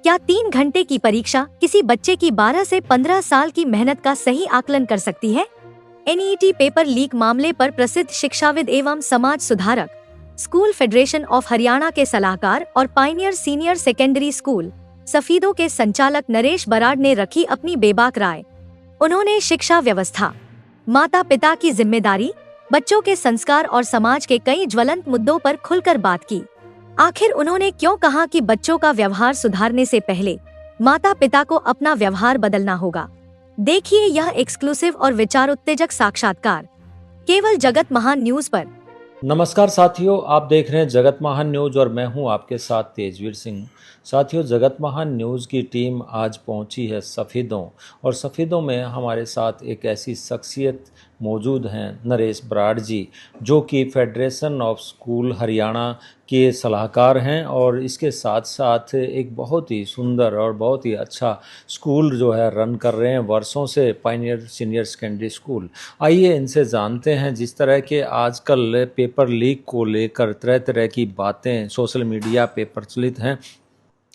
क्या 3 घंटे की परीक्षा किसी बच्चे की 12 से 15 साल की मेहनत का सही आकलन कर सकती है? एनईईटी पेपर लीक मामले पर प्रसिद्ध शिक्षाविद एवं समाज सुधारक, स्कूल फेडरेशन ऑफ हरियाणा के सलाहकार और Pioneer senior secondary school Safidon के संचालक नरेश बराड़ ने रखी अपनी बेबाक राय। उन्होंने शिक्षा व्यवस्था, माता पिता की जिम्मेदारी, बच्चों के संस्कार और समाज के कई ज्वलंत मुद्दों पर खुलकर बात की। आखिर उन्होंने क्यों कहा कि बच्चों का व्यवहार सुधारने से पहले माता पिता को अपना व्यवहार बदलना होगा? देखिए यह एक्सक्लूसिव और विचार उत्तेजक साक्षात्कार केवल जगत महान न्यूज पर। नमस्कार साथियों, आप देख रहे हैं जगत महान न्यूज और मैं हूं आपके साथ तेजवीर सिंह। साथियों, जगत महान न्यूज़ की टीम आज पहुंची है सफ़ीदों, और सफ़ीदों में हमारे साथ एक ऐसी शख्सियत मौजूद हैं, नरेश बराड़ जी, जो कि फेडरेशन ऑफ स्कूल हरियाणा के सलाहकार हैं और इसके साथ साथ एक बहुत ही सुंदर और बहुत ही अच्छा स्कूल जो है रन कर रहे हैं वर्षों से, पायनियर सीनियर सेकेंडरी स्कूल। आइए इनसे जानते हैं। जिस तरह के आजकल पेपर लीक को लेकर तरह तरह की बातें सोशल मीडिया पे प्रचलित हैं,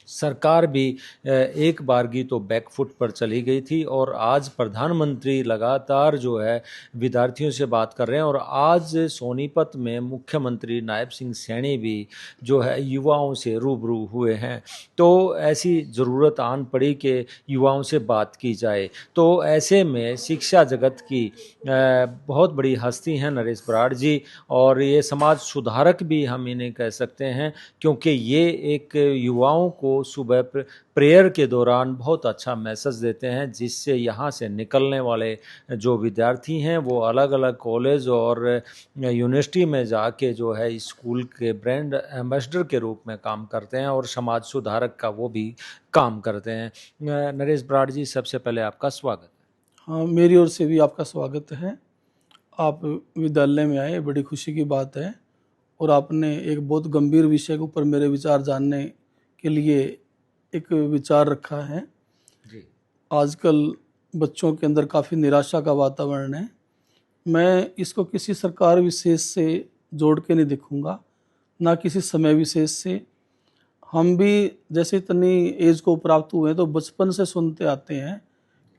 सरकार भी एक बारगी तो बैकफुट पर चली गई थी और आज प्रधानमंत्री लगातार जो है विद्यार्थियों से बात कर रहे हैं, और आज सोनीपत में मुख्यमंत्री नायब सिंह सैनी भी जो है युवाओं से रूबरू हुए हैं। तो ऐसी ज़रूरत आन पड़ी कि युवाओं से बात की जाए। तो ऐसे में शिक्षा जगत की बहुत बड़ी हस्ती हैं नरेश बराड़ जी, और ये समाज सुधारक भी हम इन्हें कह सकते हैं, क्योंकि ये एक युवाओं को सुबह प्रेयर के दौरान बहुत अच्छा मैसेज देते हैं, जिससे यहाँ से निकलने वाले जो विद्यार्थी हैं वो अलग अलग कॉलेज और यूनिवर्सिटी में जाके जो है स्कूल के ब्रांड एम्बेसडर के रूप में काम करते हैं और समाज सुधारक का वो भी काम करते हैं। नरेश बराड़ जी, सबसे पहले आपका स्वागत। हाँ, मेरी ओर से भी आपका स्वागत है। आप विद्यालय में आए, बड़ी खुशी की बात है, और आपने एक बहुत गंभीर विषय के ऊपर मेरे विचार जानने के लिए एक विचार रखा है जी। आजकल बच्चों के अंदर काफ़ी निराशा का वातावरण है। मैं इसको किसी सरकार विशेष से जोड़ के नहीं देखूंगा, ना किसी समय विशेष से। हम भी जैसे इतनी एज को प्राप्त हुए हैं तो बचपन से सुनते आते हैं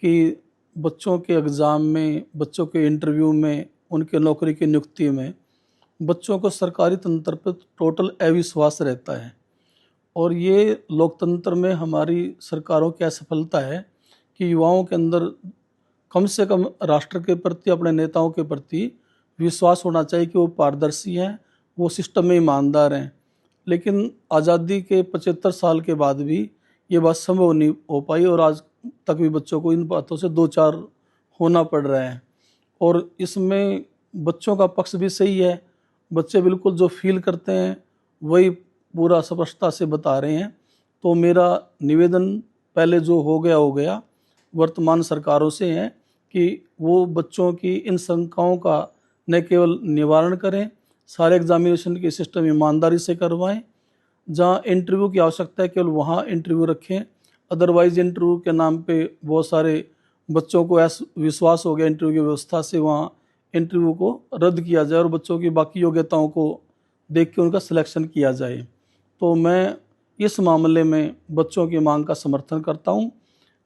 कि बच्चों के एग्ज़ाम में, बच्चों के इंटरव्यू में, उनके नौकरी की नियुक्ति में बच्चों को सरकारी तंत्र पर टोटल अविश्वास रहता है। और ये लोकतंत्र में हमारी सरकारों की असफलता है कि युवाओं के अंदर कम से कम राष्ट्र के प्रति, अपने नेताओं के प्रति विश्वास होना चाहिए कि वो पारदर्शी हैं, वो सिस्टम में ईमानदार हैं। लेकिन आज़ादी के 75 साल के बाद भी ये बात संभव नहीं हो पाई, और आज तक भी बच्चों को इन बातों से दो चार होना पड़ रहा है। और इसमें बच्चों का पक्ष भी सही है, बच्चे बिल्कुल जो फील करते हैं वही पूरा स्पष्टता से बता रहे हैं। तो मेरा निवेदन पहले जो हो गया वर्तमान सरकारों से है कि वो बच्चों की इन शंकाओं का न केवल निवारण करें, सारे एग्जामिनेशन के सिस्टम ईमानदारी से करवाएं। जहाँ इंटरव्यू की आवश्यकता है केवल वहाँ इंटरव्यू रखें, अदरवाइज इंटरव्यू के नाम पे बहुत सारे बच्चों को ऐसा विश्वास हो गया इंटरव्यू की व्यवस्था से, वहाँ इंटरव्यू को रद्द किया जाए और बच्चों की बाकी योग्यताओं को देख के उनका सिलेक्शन किया जाए। तो मैं इस मामले में बच्चों की मांग का समर्थन करता हूं,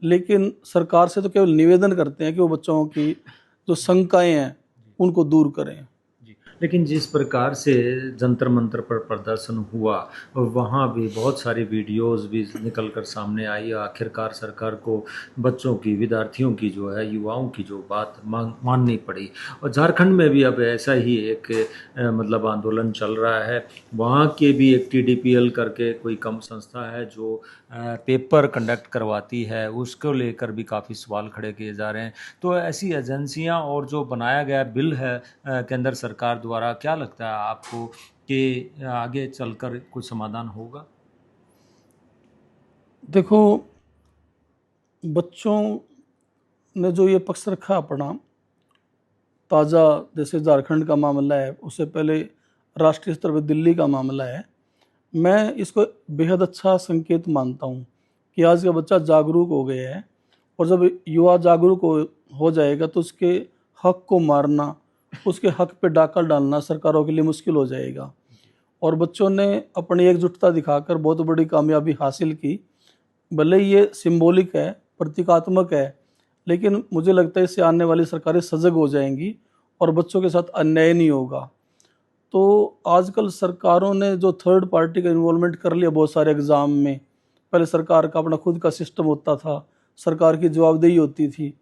लेकिन सरकार से तो केवल निवेदन करते हैं कि वो बच्चों की जो शंकाएं हैं उनको दूर करें। लेकिन जिस प्रकार से जंतर मंतर पर प्रदर्शन हुआ, और वहाँ भी बहुत सारी वीडियोस भी निकल कर सामने आई, आखिरकार सरकार को बच्चों की, विद्यार्थियों की जो है, युवाओं की जो बात माननी पड़ी। और झारखंड में भी अब ऐसा ही एक मतलब आंदोलन चल रहा है। वहाँ के भी एक TDPL करके कोई कम संस्था है जो पेपर कंडक्ट करवाती है, उसको लेकर भी काफ़ी सवाल खड़े किए जा रहे हैं। तो ऐसी एजेंसियां और जो बनाया गया बिल है केंद्र सरकार द्वारा, क्या लगता है आपको कि आगे चलकर कुछ समाधान होगा? देखो, बच्चों ने जो ये पक्ष रखा अपना, ताज़ा जैसे झारखंड का मामला है, उससे पहले राष्ट्रीय स्तर पर दिल्ली का मामला है, मैं इसको बेहद अच्छा संकेत मानता हूँ कि आज का बच्चा जागरूक हो गया है। और जब युवा जागरूक हो जाएगा तो उसके हक को मारना, उसके हक पे डाका डालना सरकारों के लिए मुश्किल हो जाएगा। और बच्चों ने अपनी एकजुटता दिखाकर बहुत बड़ी कामयाबी हासिल की। भले ही ये सिंबॉलिक है, प्रतीकात्मक है, लेकिन मुझे लगता है इससे आने वाली सरकारें सजग हो जाएंगी और बच्चों के साथ अन्याय नहीं होगा। तो आजकल सरकारों ने जो थर्ड पार्टी का इन्वॉल्वमेंट कर लिया बहुत सारे एग्ज़ाम में। पहले सरकार का अपना खुद का सिस्टम होता था, सरकार की जवाबदेही होती थी,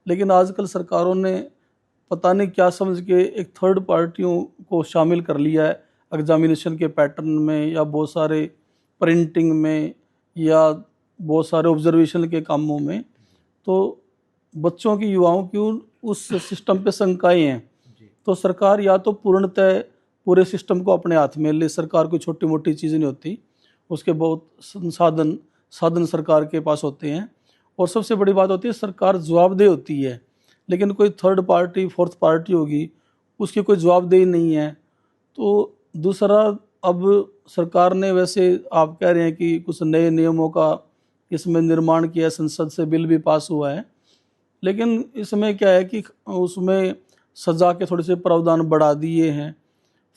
लेकिन आजकल सरकारों ने पता नहीं क्या समझ के एक थर्ड पार्टियों को शामिल कर लिया है एग्जामिनेशन के पैटर्न में, या बहुत सारे प्रिंटिंग में, या बहुत सारे ऑब्जर्वेशन के कामों में। तो बच्चों की, युवाओं की उस सिस्टम पे शंकाएं हैं। तो सरकार या तो पूर्णतः पूरे सिस्टम को अपने हाथ में ले, सरकार कोई छोटी मोटी चीज़ नहीं होती, उसके बहुत साधन सरकार के पास होते हैं। और सबसे बड़ी बात होती है सरकार जवाबदेह होती है, लेकिन कोई थर्ड पार्टी फोर्थ पार्टी होगी उसकी कोई जवाबदेही नहीं है। तो दूसरा, अब सरकार ने, वैसे आप कह रहे हैं कि कुछ नए नियमों का इसमें निर्माण किया, संसद से बिल भी पास हुआ है, लेकिन इसमें क्या है कि उसमें सज़ा के थोड़े से प्रावधान बढ़ा दिए हैं।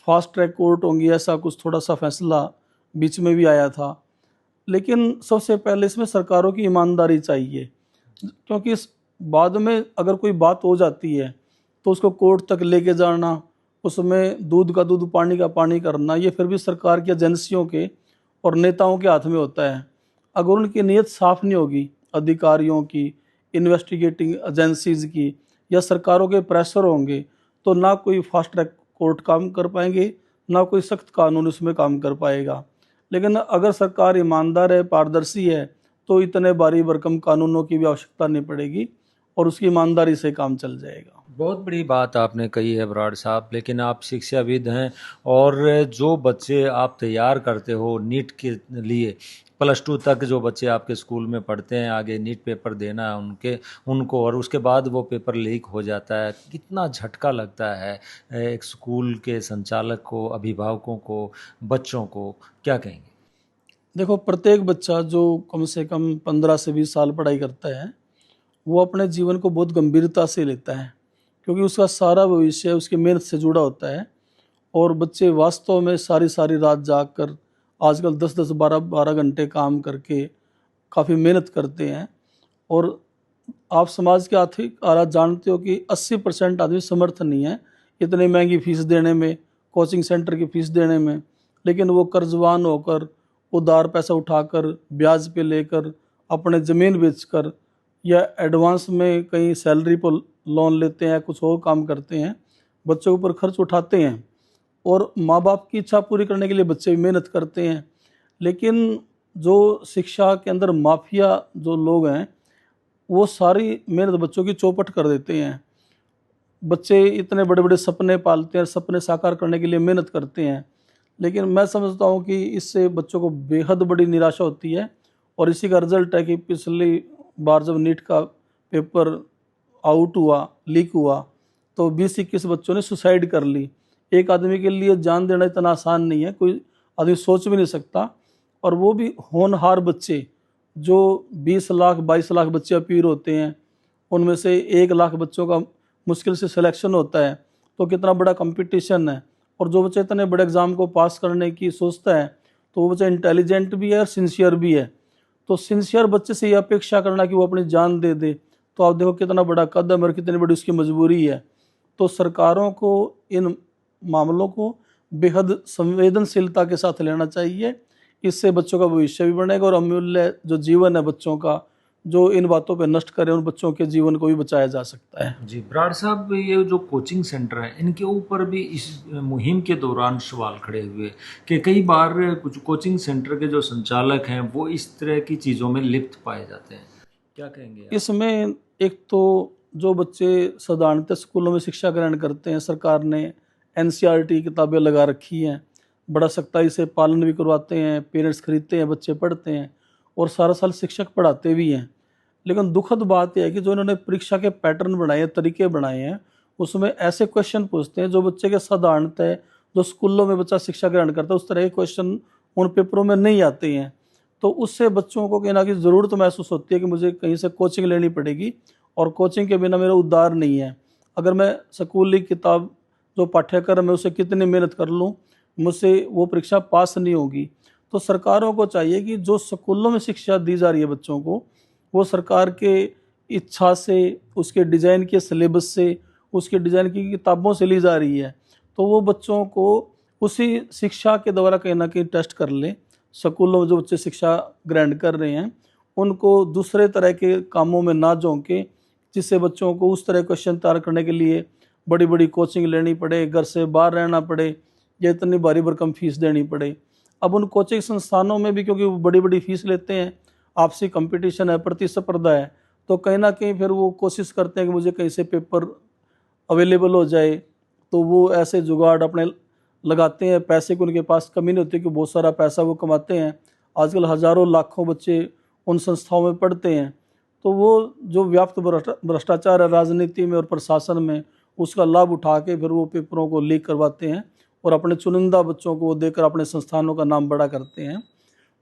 फास्ट ट्रैक कोर्ट होंगी ऐसा कुछ थोड़ा सा फैसला बीच में भी आया था। लेकिन सबसे पहले इसमें सरकारों की ईमानदारी चाहिए, क्योंकि इस बाद में अगर कोई बात हो जाती है तो उसको कोर्ट तक लेके जाना, उसमें दूध का दूध पानी का पानी करना, ये फिर भी सरकार की एजेंसियों के और नेताओं के हाथ में होता है। अगर उनकी नीयत साफ नहीं होगी, अधिकारियों की, इन्वेस्टिगेटिंग एजेंसीज की, या सरकारों के प्रेशर होंगे, तो ना कोई फास्ट ट्रैक कोर्ट काम कर पाएंगे, ना कोई सख्त कानून उसमें काम कर पाएगा। लेकिन अगर सरकार ईमानदार है, पारदर्शी है, तो इतने भारी भरकम कानूनों की भी आवश्यकता नहीं पड़ेगी और उसकी ईमानदारी से काम चल जाएगा। बहुत बड़ी बात आपने कही है बराड़ साहब, लेकिन आप शिक्षाविद हैं और जो बच्चे आप तैयार करते हो नीट के लिए, +2 तक जो बच्चे आपके स्कूल में पढ़ते हैं, आगे नीट पेपर देना है उनको, और उसके बाद वो पेपर लीक हो जाता है, कितना झटका लगता है एक स्कूल के संचालक को, अभिभावकों को, बच्चों को, क्या कहेंगे? देखो, प्रत्येक बच्चा जो कम से कम 15 से 20 साल पढ़ाई करता है, वो अपने जीवन को बहुत गंभीरता से लेता है, क्योंकि उसका सारा भविष्य उसकी मेहनत से जुड़ा होता है। और बच्चे वास्तव में सारी सारी रात जाग कर, आजकल 10-10, 12-12 घंटे काम करके काफ़ी मेहनत करते हैं। और आप समाज के आर्थिक हालात जानते हो कि 80% आदमी समर्थ नहीं है इतनी महंगी फीस देने में, कोचिंग सेंटर की फीस देने में, लेकिन वो कर्जवान होकर, उधार पैसा उठाकर, ब्याज पे लेकर, अपने ज़मीन बेचकर, या एडवांस में कहीं सैलरी पर लोन लेते हैं, कुछ और काम करते हैं, बच्चों के ऊपर खर्च उठाते हैं। और माँ बाप की इच्छा पूरी करने के लिए बच्चे भी मेहनत करते हैं। लेकिन जो शिक्षा के अंदर माफिया जो लोग हैं, वो सारी मेहनत बच्चों की चौपट कर देते हैं। बच्चे इतने बड़े बड़े सपने पालते हैं, सपने साकार करने के लिए मेहनत करते हैं, लेकिन मैं समझता हूँ कि इससे बच्चों को बेहद बड़ी निराशा होती है। और इसी का रिजल्ट है कि पिछली बार जब नीट का पेपर आउट हुआ, लीक हुआ, तो 20-21 बच्चों ने सुसाइड कर ली। एक आदमी के लिए जान देना इतना आसान नहीं है, कोई आदमी सोच भी नहीं सकता। और वो भी होनहार बच्चे, जो 20 लाख 22 लाख बच्चे अपीयर होते हैं, उनमें से 1 लाख बच्चों का मुश्किल से सिलेक्शन होता है, तो कितना बड़ा कंपटीशन है। और जो बच्चा इतने बड़े एग्ज़ाम को पास करने की सोचता है, तो वो बच्चा इंटेलिजेंट भी है और सिंसियर भी है। तो सिंसियर बच्चे से ये अपेक्षा करना कि वो अपनी जान दे दे, तो आप देखो कितना बड़ा कदम और कितनी बड़ी उसकी मजबूरी है। तो सरकारों को इन मामलों को बेहद संवेदनशीलता के साथ लेना चाहिए। इससे बच्चों का भविष्य भी बनेगा और अमूल्य जो जीवन है बच्चों का, जो इन बातों पे नष्ट करें, उन बच्चों के जीवन को भी बचाया जा सकता है। जी बराड़ साहब, ये जो कोचिंग सेंटर हैं, इनके ऊपर भी इस मुहिम के दौरान सवाल खड़े हुए कि कई बार कुछ कोचिंग सेंटर के जो संचालक हैं वो इस तरह की चीज़ों में लिप्त पाए जाते हैं, क्या कहेंगे आप? इसमें एक तो जो बच्चे साधारणतः स्कूलों में शिक्षा ग्रहण करते हैं, सरकार ने NCERT किताबें लगा रखी हैं, बड़ा सख्ताई से पालन भी करवाते हैं, पेरेंट्स खरीदते हैं, बच्चे पढ़ते हैं और सारा साल शिक्षक पढ़ाते भी हैं। लेकिन दुखद बात यह है कि जो इन्होंने परीक्षा के पैटर्न बनाए हैं, तरीके बनाए हैं, उसमें ऐसे क्वेश्चन पूछते हैं जो बच्चे के साधारणतः जो स्कूलों में बच्चा शिक्षा ग्रहण करता है उस तरह के क्वेश्चन उन पेपरों में नहीं आते हैं। तो उससे बच्चों को कहीं ना कहीं ज़रूरत महसूस होती है कि मुझे कहीं से कोचिंग लेनी पड़ेगी और कोचिंग के बिना मेरा उद्धार नहीं है। अगर मैं स्कूली किताब जो पाठ्यक्रम है उसे कितनी मेहनत कर लूँ, मुझसे वो परीक्षा पास नहीं होगी। तो सरकारों को चाहिए कि जो स्कूलों में शिक्षा दी जा रही है बच्चों को, वो सरकार के इच्छा से, उसके डिज़ाइन के सिलेबस से, उसके डिज़ाइन की किताबों से ली जा रही है। तो वो बच्चों को उसी शिक्षा के द्वारा कहीं ना कहीं टेस्ट कर लें। स्कूलों में जो बच्चे शिक्षा ग्रहण कर रहे हैं उनको दूसरे तरह के कामों में ना झोंके, जिससे बच्चों को उस तरह क्वेश्चन तैयार करने के लिए बड़ी बड़ी कोचिंग लेनी पड़े, घर से बाहर रहना पड़े या इतनी भारी भरकम फीस देनी पड़े। अब उन कोचिंग संस्थानों में भी क्योंकि वो बड़ी बड़ी फीस लेते हैं, आपसी कंपटीशन है, प्रतिस्पर्धा है, तो कहीं ना कहीं फिर वो कोशिश करते हैं कि मुझे कहीं से पेपर अवेलेबल हो जाए। तो वो ऐसे जुगाड़ अपने लगाते हैं, पैसे की उनके पास कमी नहीं होती कि बहुत सारा पैसा वो कमाते हैं। आजकल हज़ारों लाखों बच्चे उन संस्थाओं में पढ़ते हैं। तो वो जो व्याप्त भ्रष्टाचार है राजनीति में और प्रशासन में, उसका लाभ उठा के फिर वो पेपरों को लीक करवाते हैं और अपने चुनिंदा बच्चों को देकर अपने संस्थानों का नाम बड़ा करते हैं।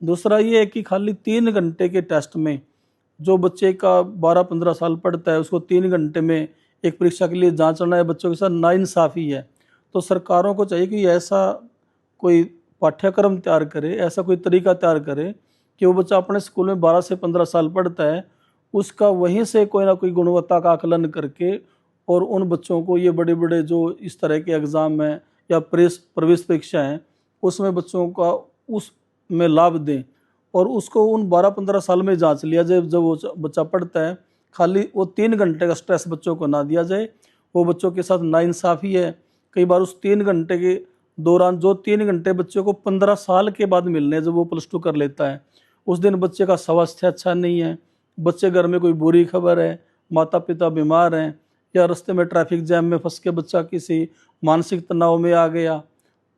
दूसरा ये है कि खाली 3 घंटे के टेस्ट में जो बच्चे का 12-15 साल पढ़ता है उसको 3 घंटे में एक परीक्षा के लिए जांचना है बच्चों के साथ नाइंसाफ़ी है। तो सरकारों को चाहिए कि ऐसा कोई पाठ्यक्रम तैयार करे, ऐसा कोई तरीका तैयार करे कि वो बच्चा अपने स्कूल में 12 से 15 साल पढ़ता है, उसका वहीं से कोई ना कोई गुणवत्ता का आकलन करके और उन बच्चों को ये बड़े बड़े जो इस तरह के एग्ज़ाम हैं या प्रवेश परीक्षा हैं उसमें बच्चों का उसमें लाभ दें और उसको उन 12-15 साल में जांच लिया जाए। जब वो बच्चा पढ़ता है, खाली वो 3 घंटे का स्ट्रेस बच्चों को ना दिया जाए। वो बच्चों के साथ नाइंसाफ़ी है। कई बार उस 3 घंटे के दौरान जो 3 घंटे बच्चे को 15 साल के बाद मिलने हैं, जब वो +2 कर लेता है, उस दिन बच्चे का स्वास्थ्य अच्छा नहीं है, बच्चे घर में कोई बुरी खबर है, माता पिता बीमार हैं या रास्ते में ट्रैफिक जैम में फंस के बच्चा किसी मानसिक तनाव में आ गया,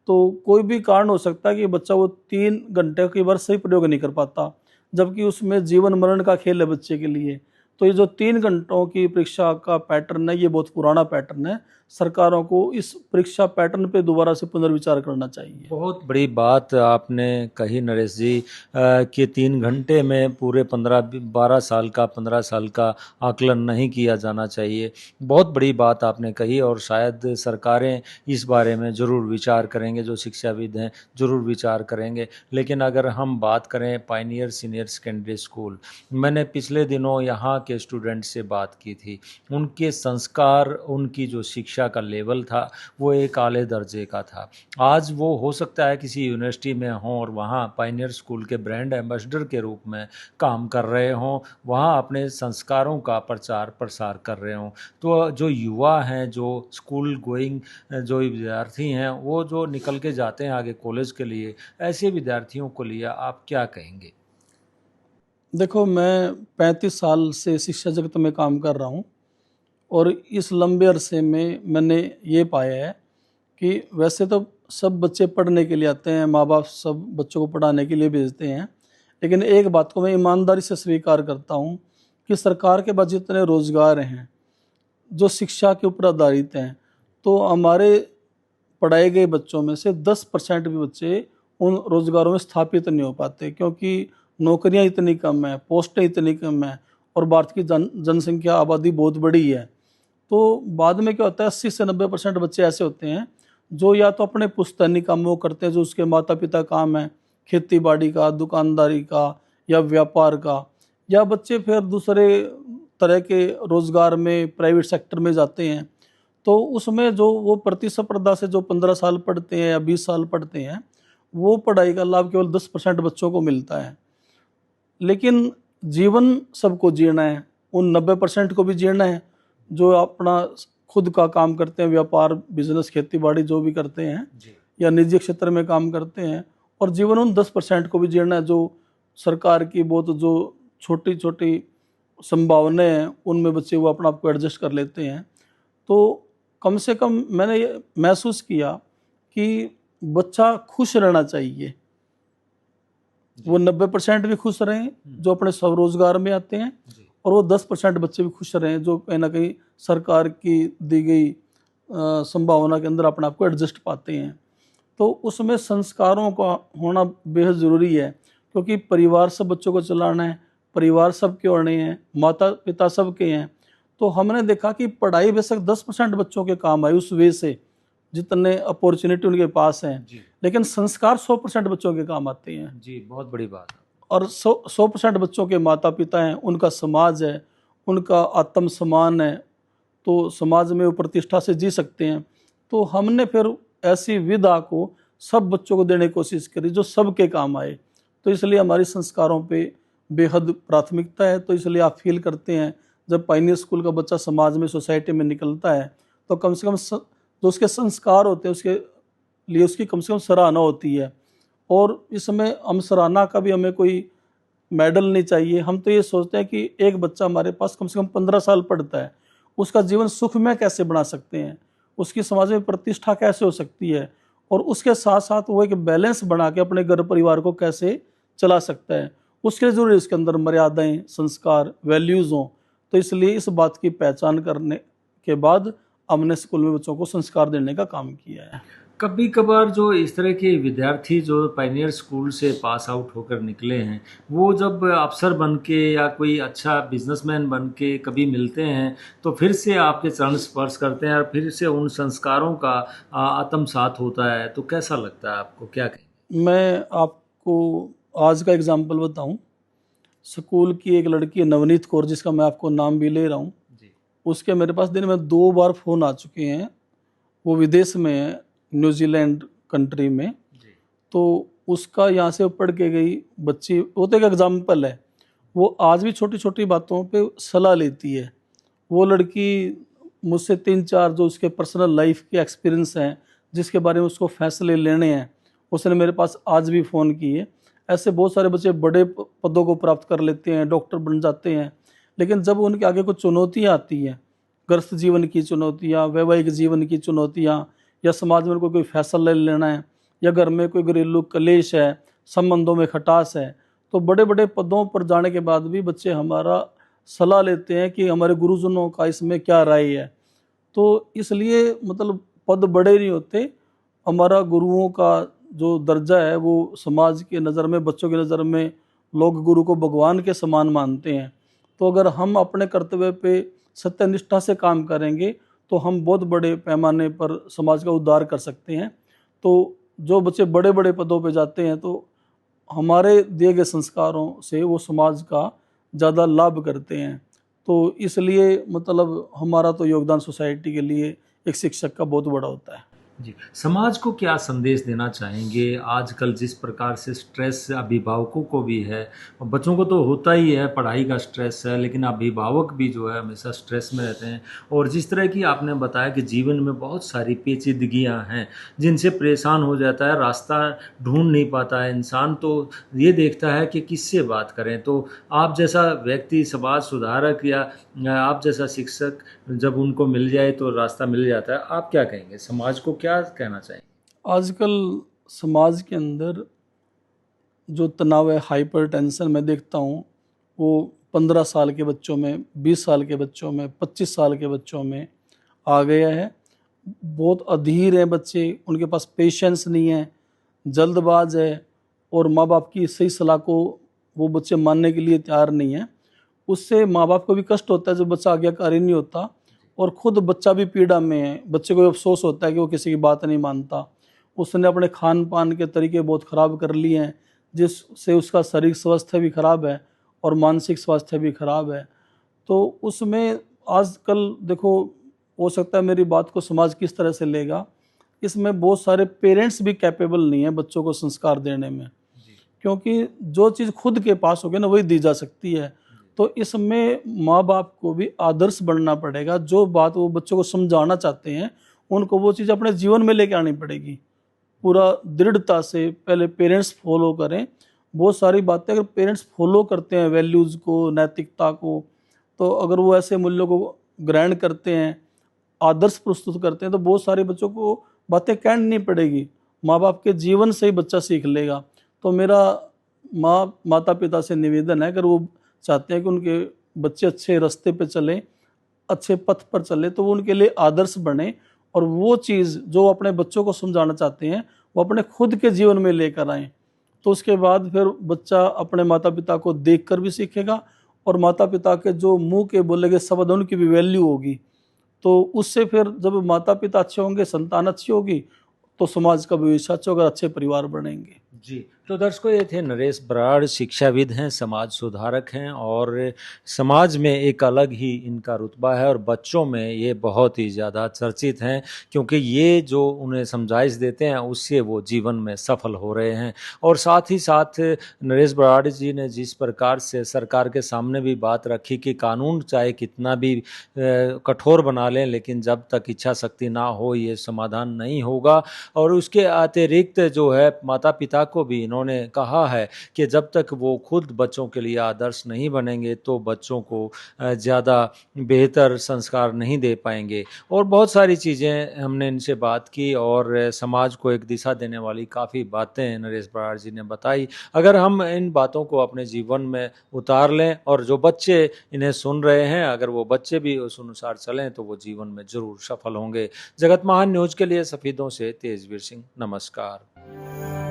तो कोई भी कारण हो सकता है कि बच्चा वो 3 घंटे कई बार सही प्रयोग नहीं कर पाता, जबकि उसमें जीवन मरण का खेल है बच्चे के लिए। तो ये जो 3 घंटों की परीक्षा का पैटर्न है, ये बहुत पुराना पैटर्न है। सरकारों को इस परीक्षा पैटर्न पे दोबारा से पुनर्विचार करना चाहिए। बहुत बड़ी बात आपने कही नरेश जी कि 3 घंटे में पूरे 15 साल का 15 साल का आकलन नहीं किया जाना चाहिए। बहुत बड़ी बात आपने कही और शायद सरकारें इस बारे में ज़रूर विचार करेंगे, जो शिक्षाविद हैं ज़रूर विचार करेंगे। लेकिन अगर हम बात करें पायनियर सीनियर सेकेंडरी स्कूल, मैंने पिछले दिनों यहाँ के स्टूडेंट से बात की थी। उनके संस्कार, उनकी जो शिक्षा का लेवल था वो एक आले दर्जे का था। आज वो हो सकता है किसी यूनिवर्सिटी में हों और वहाँ पायनियर स्कूल के ब्रांड एम्बेसडर के रूप में काम कर रहे हों, वहाँ अपने संस्कारों का प्रचार प्रसार कर रहे हों। तो जो युवा हैं, जो स्कूल गोइंग जो विद्यार्थी हैं, वो जो निकल के जाते हैं आगे कॉलेज के लिए, ऐसे विद्यार्थियों को लिए आप क्या कहेंगे? देखो, मैं 35 साल से शिक्षा जगत में काम कर रहा हूँ और इस लंबे अरसे में मैंने ये पाया है कि वैसे तो सब बच्चे पढ़ने के लिए आते हैं, माँ बाप सब बच्चों को पढ़ाने के लिए भेजते हैं, लेकिन एक बात को मैं ईमानदारी से स्वीकार करता हूँ कि सरकार के पास जितने रोज़गार हैं जो शिक्षा के ऊपर आधारित हैं, तो हमारे पढ़ाए गए बच्चों में से 10% भी बच्चे उन रोज़गारों में स्थापित नहीं हो पाते, क्योंकि नौकरियां इतनी कम हैं, पोस्टें इतनी कम हैं और भारत की जनसंख्या आबादी बहुत बड़ी है। तो बाद में क्या होता है, 80 से 90% बच्चे ऐसे होते हैं जो या तो अपने पुश्तैनी कामों करते हैं, जो उसके माता पिता काम है, खेती बाड़ी का, दुकानदारी का या व्यापार का, या बच्चे फिर दूसरे तरह के रोज़गार में प्राइवेट सेक्टर में जाते हैं। तो उसमें जो वो प्रतिस्पर्धा से जो 15 साल पढ़ते हैं या 20 साल पढ़ते हैं, वो पढ़ाई का लाभ केवल 10% बच्चों को मिलता है। लेकिन जीवन सबको जीना है, उन 90% को भी जीना है जो अपना खुद का काम करते हैं, व्यापार, बिजनेस, खेती बाड़ी जो भी करते हैं या निजी क्षेत्र में काम करते हैं, और जीवन उन 10% को भी जीना है जो सरकार की बहुत जो छोटी छोटी संभावनाएं हैं उनमें बच्चे वो अपना आप को एडजस्ट कर लेते हैं। तो कम से कम मैंने ये महसूस किया कि बच्चा खुश रहना चाहिए। वो 90% भी खुश रहें जो अपने स्वरोजगार में आते हैं, और वो 10% बच्चे भी खुश रहें जो कहीं ना कहीं सरकार की दी गई संभावना के अंदर अपने आप को एडजस्ट पाते हैं। तो उसमें संस्कारों का होना बेहद ज़रूरी है, क्योंकि परिवार सब बच्चों को चलाना है, परिवार सबके होने हैं, माता पिता सबके हैं। तो हमने देखा कि पढ़ाई बेशक 10% बच्चों के काम आई उस वे से, जितने अपॉर्चुनिटी उनके पास हैं, जी लेकिन संस्कार 100% बच्चों के काम आते हैं। जी, बहुत बड़ी बात है। और 100% बच्चों के माता पिता हैं, उनका समाज है, उनका आत्मसम्मान है, तो समाज में वो प्रतिष्ठा से जी सकते हैं। तो हमने फिर ऐसी विधा को सब बच्चों को देने की कोशिश करी जो सबके काम आए। तो इसलिए हमारी संस्कारों पे बेहद प्राथमिकता है। तो इसलिए आप फील करते हैं जब पायनियर स्कूल का बच्चा समाज में, सोसाइटी में निकलता है, तो कम से कम जो उसके संस्कार होते हैं उसके लिए उसकी कम से कम सराहना होती है। और इसमें हम सराहना का भी हमें कोई मेडल नहीं चाहिए। हम तो ये सोचते हैं कि एक बच्चा हमारे पास कम से कम 15 साल पढ़ता है, उसका जीवन सुखमय कैसे बना सकते हैं, उसकी समाज में प्रतिष्ठा कैसे हो सकती है, और उसके साथ साथ वो एक बैलेंस बना के अपने घर परिवार को कैसे चला सकता है, उसके लिए जरूरी उसके अंदर मर्यादाएं, संस्कार, वैल्यूज़ हों। तो इसलिए इस बात की पहचान करने के बाद हमने स्कूल में बच्चों को संस्कार देने का काम किया है। कभी कभार जो इस तरह के विद्यार्थी जो पायनियर स्कूल से पास आउट होकर निकले हैं, वो जब अफसर बन के या कोई अच्छा बिजनेसमैन बन के कभी मिलते हैं तो फिर से आपके चरण स्पर्श करते हैं और फिर से उन संस्कारों का आत्मसात होता है, तो कैसा लगता है आपको, क्या कहें? मैं आपको आज का एग्जाम्पल बताऊं। स्कूल की एक लड़की है नवनीत कौर, जिसका मैं आपको नाम भी ले रहा हूं। जी उसके मेरे पास दिन में 2 बार फ़ोन आ चुके हैं। वो विदेश में है, न्यूजीलैंड कंट्री में। जी तो उसका यहाँ से पढ़ के गई बच्ची, वो तो एक एग्जाम्पल है। वो आज भी छोटी छोटी बातों पे सलाह लेती है। वो लड़की मुझसे 3-4 जो उसके पर्सनल लाइफ के एक्सपीरियंस हैं, जिसके बारे में उसको फैसले लेने हैं, उसने मेरे पास आज भी फ़ोन किए। ऐसे बहुत सारे बच्चे बड़े पदों को प्राप्त कर लेते हैं, डॉक्टर बन जाते हैं, लेकिन जब उनके आगे कुछ चुनौतियाँ आती हैं, गृहस्थ जीवन की चुनौतियाँ, वैवाहिक जीवन की चुनौतियाँ, या समाज में कोई फैसला लेना है, या घर में कोई घरेलू कलेश है, संबंधों में खटास है, तो बड़े बड़े पदों पर जाने के बाद भी बच्चे हमारा सलाह लेते हैं कि हमारे गुरुजनों का इसमें क्या राय है। तो इसलिए मतलब पद बड़े नहीं होते, हमारा गुरुओं का जो दर्जा है वो समाज के नज़र में, बच्चों की नज़र में लोग गुरु को भगवान के समान मानते हैं। तो अगर हम अपने कर्तव्य पे सत्यनिष्ठा से काम करेंगे तो हम बहुत बड़े पैमाने पर समाज का उद्धार कर सकते हैं। तो जो बच्चे बड़े बड़े पदों पे जाते हैं तो हमारे दिए गए संस्कारों से वो समाज का ज़्यादा लाभ करते हैं। तो इसलिए मतलब हमारा तो योगदान सोसाइटी के लिए एक शिक्षक का बहुत बड़ा होता है। जी, समाज को क्या संदेश देना चाहेंगे? आजकल जिस प्रकार से स्ट्रेस अभिभावकों को भी है, और बच्चों को तो होता ही है, पढ़ाई का स्ट्रेस है, लेकिन अभिभावक भी जो है हमेशा स्ट्रेस में रहते हैं। और जिस तरह की आपने बताया कि जीवन में बहुत सारी पेचीदगियां हैं जिनसे परेशान हो जाता है, रास्ता ढूंढ नहीं पाता है इंसान, तो ये देखता है कि किससे बात करें। तो आप जैसा व्यक्ति, समाज सुधारक या आप जैसा शिक्षक जब उनको मिल जाए तो रास्ता मिल जाता है, आप क्या कहेंगे? समाज को क्या कहना चाहिए? आजकल समाज के अंदर जो तनाव है, हाइपर टेंशन मैं देखता हूँ, वो 15 साल के बच्चों में, 20 साल के बच्चों में, 25 साल के बच्चों में आ गया है। बहुत अधीर हैं बच्चे, उनके पास पेशेंस नहीं है, जल्दबाज है, और माँ बाप की सही सलाह को वो बच्चे मानने के लिए तैयार नहीं है। उससे माँ बाप को भी कष्ट होता है जब बच्चा आज्ञाकारी नहीं होता, और खुद बच्चा भी पीड़ा में है। बच्चे को अफसोस होता है कि वो किसी की बात नहीं मानता। उसने अपने खान पान के तरीके बहुत ख़राब कर लिए हैं, जिससे उसका शारीरिक स्वास्थ्य भी खराब है और मानसिक स्वास्थ्य भी खराब है। तो उसमें आजकल देखो, हो सकता है मेरी बात को समाज किस तरह से लेगा, इसमें बहुत सारे पेरेंट्स भी कैपेबल नहीं है बच्चों को संस्कार देने में, क्योंकि जो चीज़ खुद के पास होगी ना वही दी जा सकती है। तो इसमें माँ बाप को भी आदर्श बनना पड़ेगा। जो बात वो बच्चों को समझाना चाहते हैं उनको वो चीज़ अपने जीवन में लेके आनी पड़ेगी। पूरा दृढ़ता से पहले पेरेंट्स फॉलो करें। बहुत सारी बातें अगर पेरेंट्स फॉलो करते हैं, वैल्यूज़ को, नैतिकता को, तो अगर वो ऐसे मूल्यों को ग्रहण करते हैं, आदर्श प्रस्तुत करते हैं, तो बहुत सारे बच्चों को बातें कहनी नहीं पड़ेगी। माँ बाप के जीवन से ही बच्चा सीख लेगा। तो मेरा माता पिता से निवेदन है, अगर वो चाहते हैं कि उनके बच्चे अच्छे रास्ते पे चलें, अच्छे पथ पर चले, तो वो उनके लिए आदर्श बने, और वो चीज़ जो अपने बच्चों को समझाना चाहते हैं वो अपने खुद के जीवन में लेकर आएँ। तो उसके बाद फिर बच्चा अपने माता पिता को देखकर भी सीखेगा, और माता पिता के जो मुंह के बोले गए शब्द उनकी भी वैल्यू होगी। तो उससे फिर जब माता पिता अच्छे होंगे, संतान अच्छी होगी, तो समाज का भविष्य अच्छा होगा, अच्छे परिवार बनेंगे। जी, तो दर्शकों ये थे नरेश बराड़, शिक्षाविद हैं, समाज सुधारक हैं और समाज में एक अलग ही इनका रुतबा है और बच्चों में ये बहुत ही ज़्यादा चर्चित हैं क्योंकि ये जो उन्हें समझाइश देते हैं उससे वो जीवन में सफल हो रहे हैं। और साथ ही साथ नरेश बराड़ जी ने जिस प्रकार से सरकार के सामने भी बात रखी कि कानून चाहे कितना भी कठोर बना लें लेकिन जब तक इच्छा शक्ति ना हो ये समाधान नहीं होगा। और उसके अतिरिक्त जो है माता पिता को भी इन्होंने कहा है कि जब तक वो खुद बच्चों के लिए आदर्श नहीं बनेंगे तो बच्चों को ज़्यादा बेहतर संस्कार नहीं दे पाएंगे। और बहुत सारी चीज़ें हमने इनसे बात की और समाज को एक दिशा देने वाली काफ़ी बातें नरेश बराड़ जी ने बताई। अगर हम इन बातों को अपने जीवन में उतार लें और जो बच्चे इन्हें सुन रहे हैं अगर वो बच्चे भी उस अनुसार चलें तो वो जीवन में ज़रूर सफल होंगे। जगत महान न्यूज़ के लिए सफीदों से तेजवीर सिंह, नमस्कार।